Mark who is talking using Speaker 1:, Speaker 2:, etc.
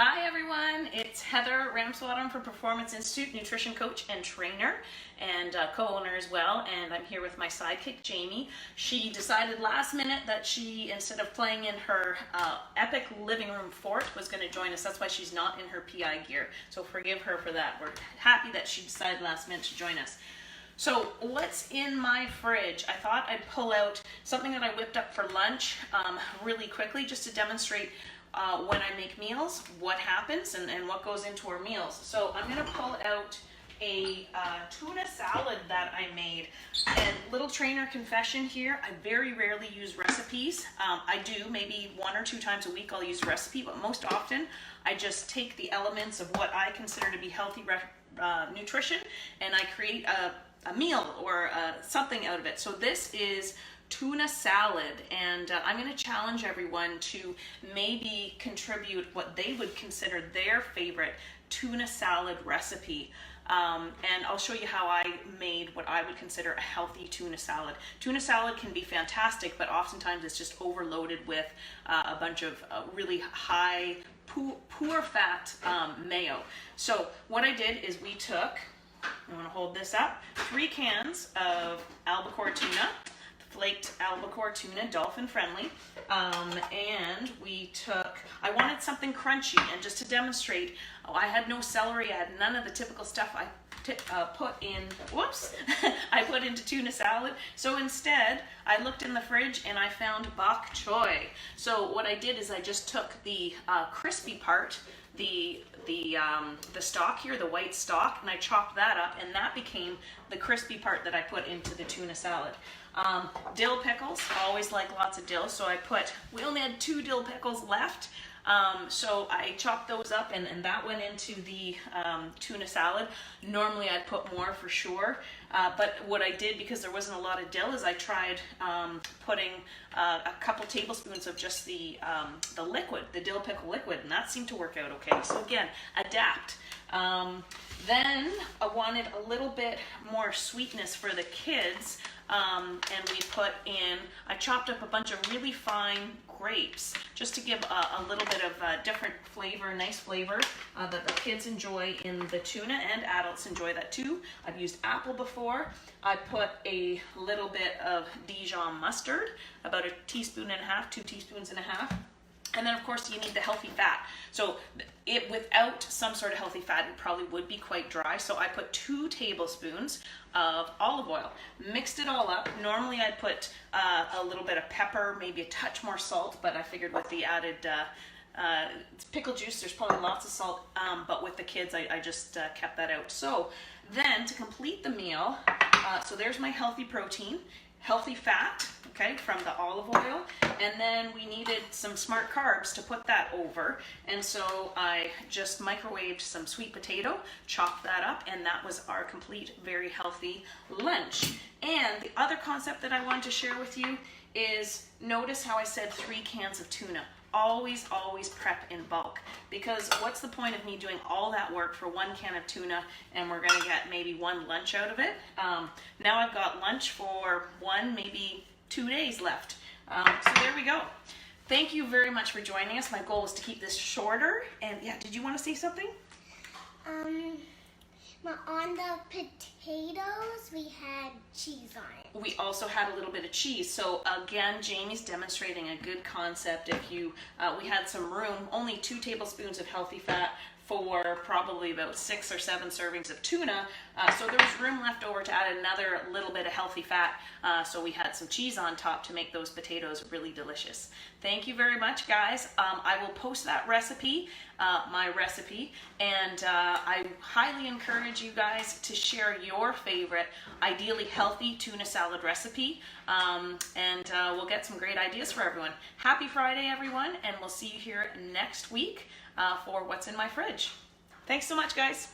Speaker 1: Hi everyone, it's Heather Ramsbottom from Performance Institute, nutrition coach and trainer and co-owner as well, and I'm here with my sidekick Jamie. She decided last minute that she, instead of playing in her epic living room fort, was going to join us. That's why she's not in her PI gear, so forgive her for that. We're happy that she decided last minute to join us. So what's in my fridge? I thought I'd pull out something that I whipped up for lunch really quickly just to demonstrate when I make meals, what happens and what goes into our meals. So I'm going to pull out a tuna salad that I made. And little trainer confession here, I very rarely use recipes. I do maybe 1 or 2 times a week I'll use a recipe, but most often I just take the elements of what I consider to be healthy nutrition and I create a meal or something out of it. So this is tuna salad, and I'm going to challenge everyone to maybe contribute what they would consider their favorite tuna salad recipe. And I'll show you how I made what I would consider a healthy tuna salad. Tuna salad can be fantastic, but oftentimes it's just overloaded with a bunch of really high, poor fat mayo. So what I did is we took, I'm going to hold this up, 3 cans of albacore tuna, flaked albacore tuna, dolphin friendly, and we took, I wanted something crunchy, and just to demonstrate, I had no celery, I had none of the typical stuff I put in, I put into tuna salad. So instead, I looked in the fridge and I found bok choy. So what I did is I just took the crispy part, the stalk here, the white stalk, and I chopped that up, and that became the crispy part that I put into the tuna salad. Dill pickles, always like lots of dill, so we only had 2 dill pickles left, so I chopped those up, and that went into the tuna salad. Normally I'd put more for sure, but what I did, because there wasn't a lot of dill, is I tried putting a couple tablespoons of just the liquid, the dill pickle liquid, and that seemed to work out okay. So again, adapt. Then I wanted a little bit more sweetness for the kids, and we put in, I chopped up a bunch of really fine grapes just to give a little bit of a different flavor, nice flavor that the kids enjoy in the tuna, and adults enjoy that too. I've used apple before. I put a little bit of Dijon mustard, about 1.5 teaspoons, 2 teaspoons and a half. And then of course you need the healthy fat. So without some sort of healthy fat, it probably would be quite dry. So I put 2 tablespoons of olive oil, mixed it all up. Normally I'd put a little bit of pepper, maybe a touch more salt, but I figured with the added pickle juice, there's probably lots of salt, but with the kids, I just kept that out. So then to complete the meal, so there's my healthy protein, healthy fat, okay, from the olive oil, and then we needed some smart carbs to put that over, and so I just microwaved some sweet potato, chopped that up, and that was our complete, very healthy lunch. And the other concept that I wanted to share with you is, notice how I said 3 cans of tuna. Always prep in bulk, because what's the point of me doing all that work for 1 can of tuna and we're going to get maybe 1 lunch out of it? Now I've got lunch for 1, maybe 2 days left. So there we go. Thank you very much for joining us. My goal was to keep this shorter. And yeah, did you want to say something?
Speaker 2: On the potatoes, we had cheese on it.
Speaker 1: We also had a little bit of cheese. So again, Jamie's demonstrating a good concept. If you, we had some room, only 2 tablespoons of healthy fat for probably about 6 or 7 servings of tuna. So there was room left over to add another little bit of healthy fat. So we had some cheese on top to make those potatoes really delicious. Thank you very much, guys. I will post that recipe, my recipe, and I highly encourage you guys to share your favorite, ideally healthy tuna salad recipe, and we'll get some great ideas for everyone. Happy Friday, everyone, and we'll see you here next week for What's in My Fridge. Thanks so much, guys.